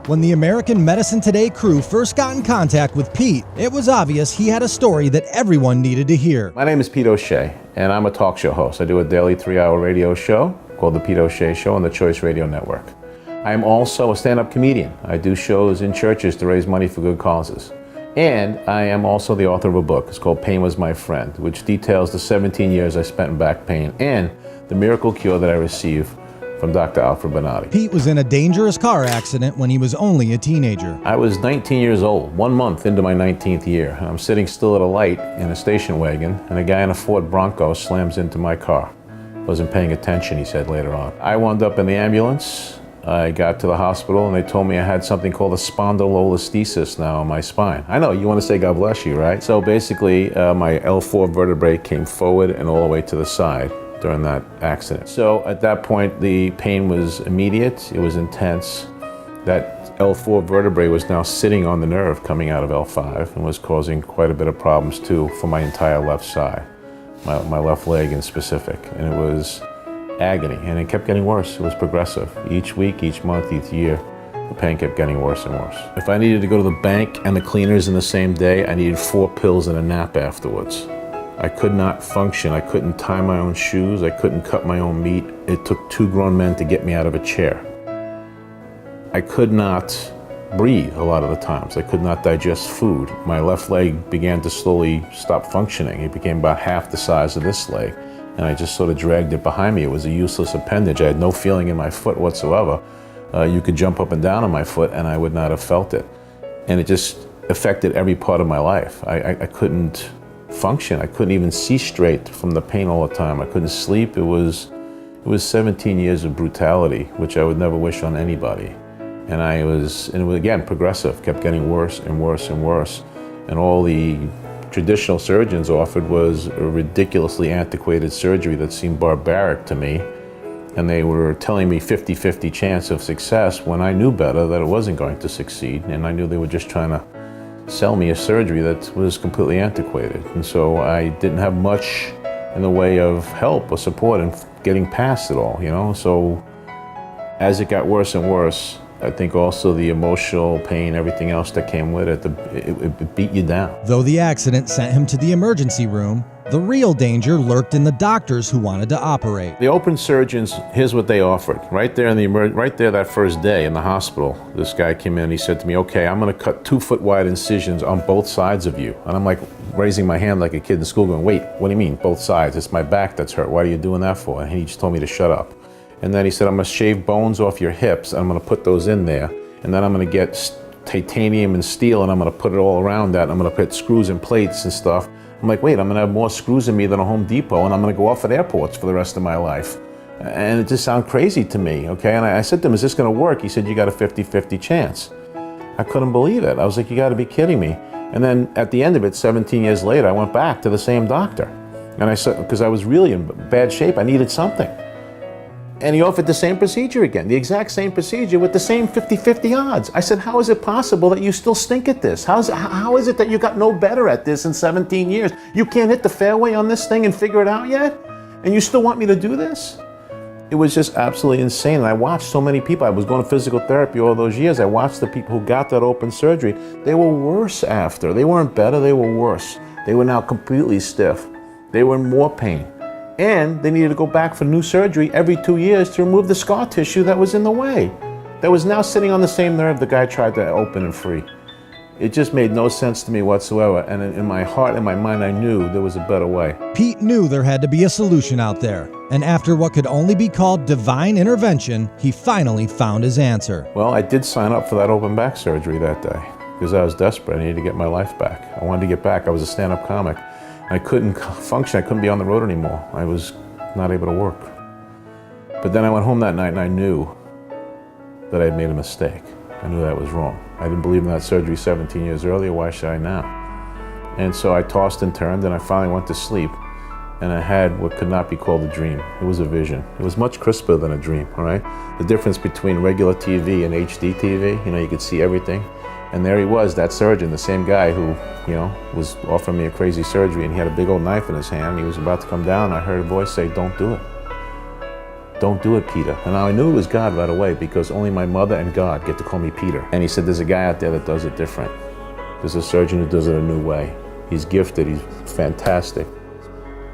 When the American Medicine Today crew first got in contact with Pete, it was obvious he had a story that everyone needed to hear. My name is Pete O'Shea, and I'm a talk show host. I do a daily 3-hour radio show called The Pete O'Shea Show on the Choice Radio Network. I am also a stand-up comedian. I do shows in churches to raise money for good causes. And I am also the author of a book. It's called Pain Was My Friend, which details the 17 years I spent in back pain and the miracle cure that I received from Dr. Bonati. Pete was in a dangerous car accident when he was only a teenager. I was 19 years old, 1 month into my 19th year. I'm sitting still at a light in a station wagon, and a guy in a Ford Bronco slams into my car. Wasn't paying attention, he said later on. I wound up in the ambulance. I got to the hospital, and they told me I had something called a spondylolisthesis now in my spine. I know, you want to say God bless you, right? So basically, my L4 vertebrae came forward and all the way to the side during that accident. So at that point, the pain was immediate, it was intense. That L4 vertebrae was now sitting on the nerve coming out of L5 and was causing quite a bit of problems too for my entire left side, my left leg in specific. And it was agony, and it kept getting worse. It was progressive. Each week, each month, each year, the pain kept getting worse and worse. If I needed to go to the bank and the cleaners in the same day, I needed 4 pills and a nap afterwards. I could not function. I couldn't tie my own shoes. I couldn't cut my own meat. It took 2 grown men to get me out of a chair. I could not breathe a lot of the times. I could not digest food. My left leg began to slowly stop functioning. It became about half the size of this leg, and I just sort of dragged it behind me. It was a useless appendage. I had no feeling in my foot whatsoever. You could jump up and down on my foot, and I would not have felt it. And it just affected every part of my life. I couldn't function. I couldn't even see straight from the pain all the time. I couldn't sleep. It was 17 years of brutality, which I would never wish on anybody. And it was again progressive, kept getting worse and worse and worse. And all the traditional surgeons offered was a ridiculously antiquated surgery that seemed barbaric to me. And they were telling me 50-50 chance of success when I knew better that it wasn't going to succeed. And I knew they were just trying to sell me a surgery that was completely antiquated. And so I didn't have much in the way of help or support in getting past it all, you know? So as it got worse and worse, I think also the emotional pain, everything else that came with it, it beat you down. Though the accident sent him to the emergency room, the real danger lurked in the doctors who wanted to operate. The open surgeons, here's what they offered. Right there that first day in the hospital, this guy came in and he said to me, okay, I'm gonna cut 2-foot wide incisions on both sides of you. And I'm like raising my hand like a kid in school going, wait, what do you mean, both sides? It's my back that's hurt. Why are you doing that for? And he just told me to shut up. And then he said, I'm gonna shave bones off your hips, and I'm gonna put those in there. And then I'm gonna get titanium and steel, and I'm gonna put it all around that. I'm gonna put screws and plates and stuff. I'm like, wait, I'm gonna have more screws in me than a Home Depot, and I'm gonna go off at airports for the rest of my life. And it just sounded crazy to me, okay? And I said to him, is this gonna work? He said, you got a 50-50 chance. I couldn't believe it. I was like, you gotta be kidding me. And then at the end of it, 17 years later, I went back to the same doctor. And I said, because I was really in bad shape, I needed something. And he offered the same procedure again, the exact same procedure with the same 50-50 odds. I said, how is it possible that you still stink at this? How is it that you got no better at this in 17 years? You can't hit the fairway on this thing and figure it out yet? And you still want me to do this? It was just absolutely insane. And I watched so many people. I was going to physical therapy all those years. I watched the people who got that open surgery. They were worse after. They weren't better, they were worse. They were now completely stiff. They were in more pain. And they needed to go back for new surgery every 2 years to remove the scar tissue that was in the way, that was now sitting on the same nerve the guy tried to open and free. It just made no sense to me whatsoever, and in my heart and my mind I knew there was a better way. Pete knew there had to be a solution out there, and after what could only be called divine intervention, he finally found his answer. Well, I did sign up for that open back surgery that day because I was desperate. I needed to get my life back. I wanted to get back. I was a stand-up comic. I couldn't function. I couldn't be on the road anymore. I was not able to work. But then I went home that night and I knew that I had made a mistake. I knew that was wrong. I didn't believe in that surgery 17 years earlier. Why should I now? And so I tossed and turned, and I finally went to sleep. And I had what could not be called a dream. It was a vision. It was much crisper than a dream, all right? The difference between regular TV and HD TV, you could see everything. And there he was, that surgeon, the same guy who, was offering me a crazy surgery, and he had a big old knife in his hand. He was about to come down, and I heard a voice say, don't do it. Don't do it, Peter. And I knew it was God right away because only my mother and God get to call me Peter. And he said, there's a guy out there that does it different. There's a surgeon who does it a new way. He's gifted, he's fantastic.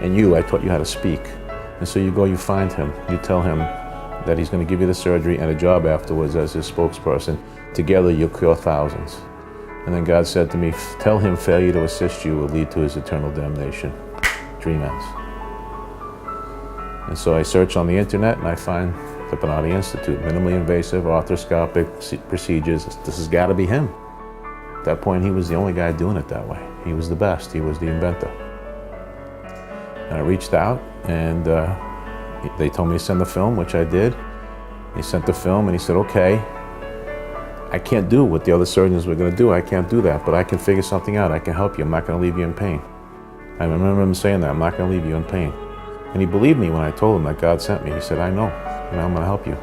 And I taught you how to speak. And so you go, you find him, you tell him that he's going to give you the surgery and a job afterwards as his spokesperson. Together you'll cure thousands. And then God said to me, tell him failure to assist you will lead to his eternal damnation. Dream ends. And so I search on the internet and I find the Bonati Institute, minimally invasive arthroscopic procedures. This has got to be him. At that point, he was the only guy doing it that way. He was the best. He was the inventor. And I reached out and they told me to send the film, which I did. He sent the film and he said, okay, I can't do what the other surgeons were going to do. I can't do that, but I can figure something out. I can help you. I'm not going to leave you in pain. I remember him saying that, I'm not going to leave you in pain. And he believed me when I told him that God sent me. He said, I know, and I'm going to help you.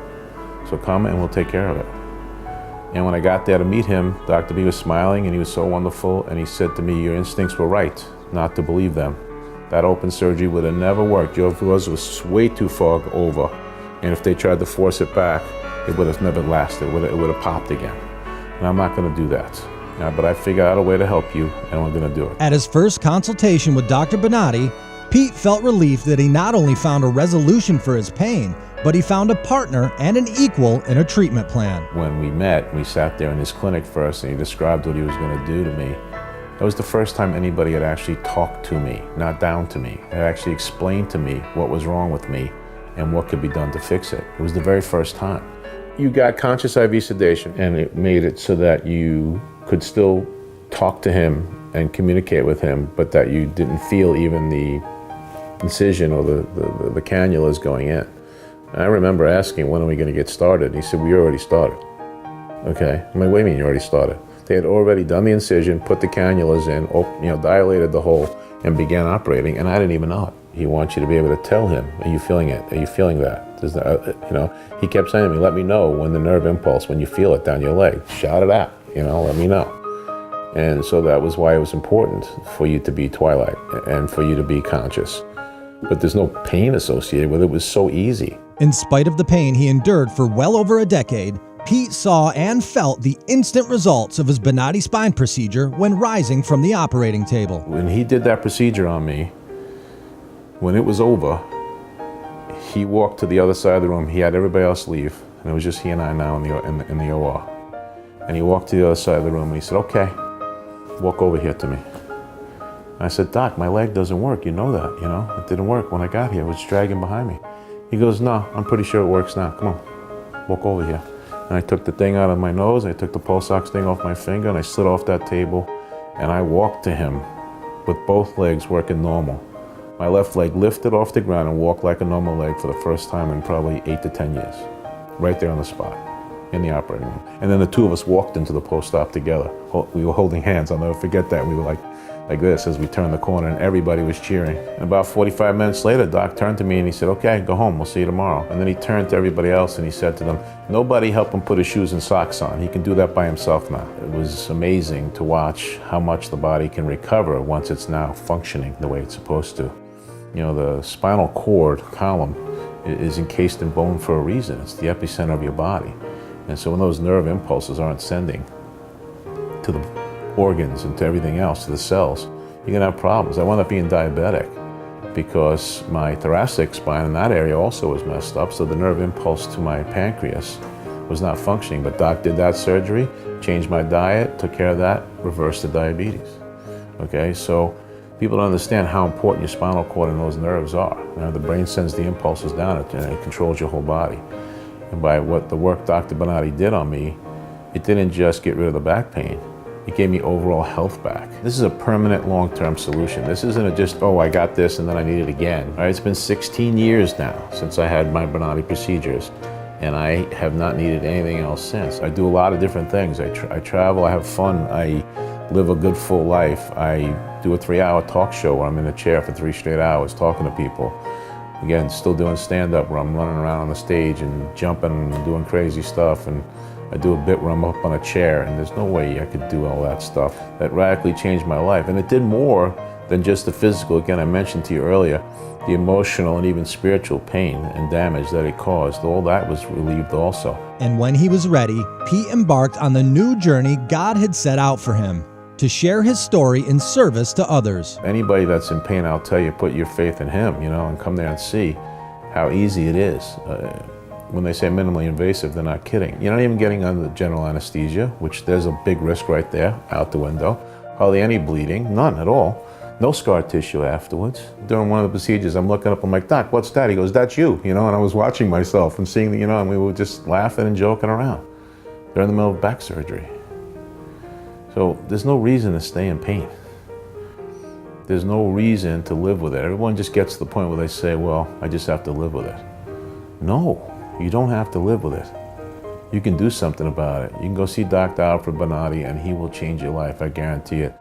So come and we'll take care of it. And when I got there to meet him, Dr. B was smiling and he was so wonderful. And he said to me, your instincts were right not to believe them. That open surgery would have never worked. Yours was way too far over. And if they tried to force it back, it would have never lasted. It would have popped again. And I'm not going to do that. But I figured out a way to help you, and I'm going to do it. At his first consultation with Dr. Bonati, Pete felt relief that he not only found a resolution for his pain, but he found a partner and an equal in a treatment plan. When we met, we sat there in his clinic first, and he described what he was going to do to me. That was the first time anybody had actually talked to me, not down to me. Had actually explained to me what was wrong with me and what could be done to fix it. It was the very first time. You got conscious IV sedation, and it made it so that you could still talk to him and communicate with him, but that you didn't feel even the incision or the cannulas going in. And I remember asking, when are we going to get started? And he said, we already started. Okay, I'm like, what do you mean you already started? They had already done the incision, put the cannulas in, dilated the hole, and began operating, and I didn't even know it. He wants you to be able to tell him, are you feeling it? Are you feeling that? Does that, he kept saying to me, let me know when the nerve impulse, when you feel it down your leg, shout it out, let me know. And so that was why it was important for you to be twilight and for you to be conscious. But there's no pain associated with it. It was so easy. In spite of the pain he endured for well over a decade, Pete saw and felt the instant results of his Bonati spine procedure when rising from the operating table. When he did that procedure on me, when it was over, he walked to the other side of the room. He had everybody else leave, and it was just he and I now in the OR. And he walked to the other side of the room and he said, okay, walk over here to me. And I said, Doc, my leg doesn't work. You know that, It didn't work when I got here. It was dragging behind me. He goes, no, I'm pretty sure it works now. Come on, walk over here. And I took the thing out of my nose, I took the pulse ox thing off my finger, and I slid off that table, and I walked to him with both legs working normal. My left leg lifted off the ground and walked like a normal leg for the first time in probably 8 to 10 years. Right there on the spot, in the operating room. And then the two of us walked into the post-op together. We were holding hands, I'll never forget that. We were like this as we turned the corner, and everybody was cheering. And about 45 minutes later, Doc turned to me and he said, okay, go home, we'll see you tomorrow. And then he turned to everybody else and he said to them, nobody help him put his shoes and socks on. He can do that by himself now. It was amazing to watch how much the body can recover once it's now functioning the way it's supposed to. The spinal cord column is encased in bone for a reason. It's the epicenter of your body. And so when those nerve impulses aren't sending to the organs and to everything else, to the cells, you're gonna have problems. I wound up being diabetic because my thoracic spine in that area also was messed up, so the nerve impulse to my pancreas was not functioning. But Doc did that surgery, changed my diet, took care of that, reversed the diabetes. Okay, so people don't understand how important your spinal cord and those nerves are. The brain sends the impulses down and it controls your whole body. And by the work Dr. Bonati did on me, it didn't just get rid of the back pain. It gave me overall health back. This is a permanent long-term solution. This isn't just, I got this and then I need it again. All right, it's been 16 years now since I had my Bonati procedures, and I have not needed anything else since. I do a lot of different things. I travel, I have fun, I live a good full life. I do a 3-hour talk show where I'm in a chair for 3 straight hours talking to people. Again, still doing stand-up where I'm running around on the stage and jumping and doing crazy stuff. And I do a bit where I'm up on a chair, and there's no way I could do all that stuff. That radically changed my life. And it did more than just the physical. Again, I mentioned to you earlier, the emotional and even spiritual pain and damage that it caused, all that was relieved also. And when he was ready, Pete embarked on the new journey God had set out for him, to share his story in service to others. Anybody that's in pain, I'll tell you, put your faith in him, and come there and see how easy it is. When they say minimally invasive, they're not kidding. You're not even getting under general anesthesia, which there's a big risk right there, out the window. Hardly any bleeding, none at all. No scar tissue afterwards. During one of the procedures, I'm looking up, I'm like, Doc, what's that? He goes, that's you, and I was watching myself and seeing, and we were just laughing and joking around. They're in the middle of back surgery. So there's no reason to stay in pain. There's no reason to live with it. Everyone just gets to the point where they say, well, I just have to live with it. No, you don't have to live with it. You can do something about it. You can go see Dr. Bonati and he will change your life, I guarantee it.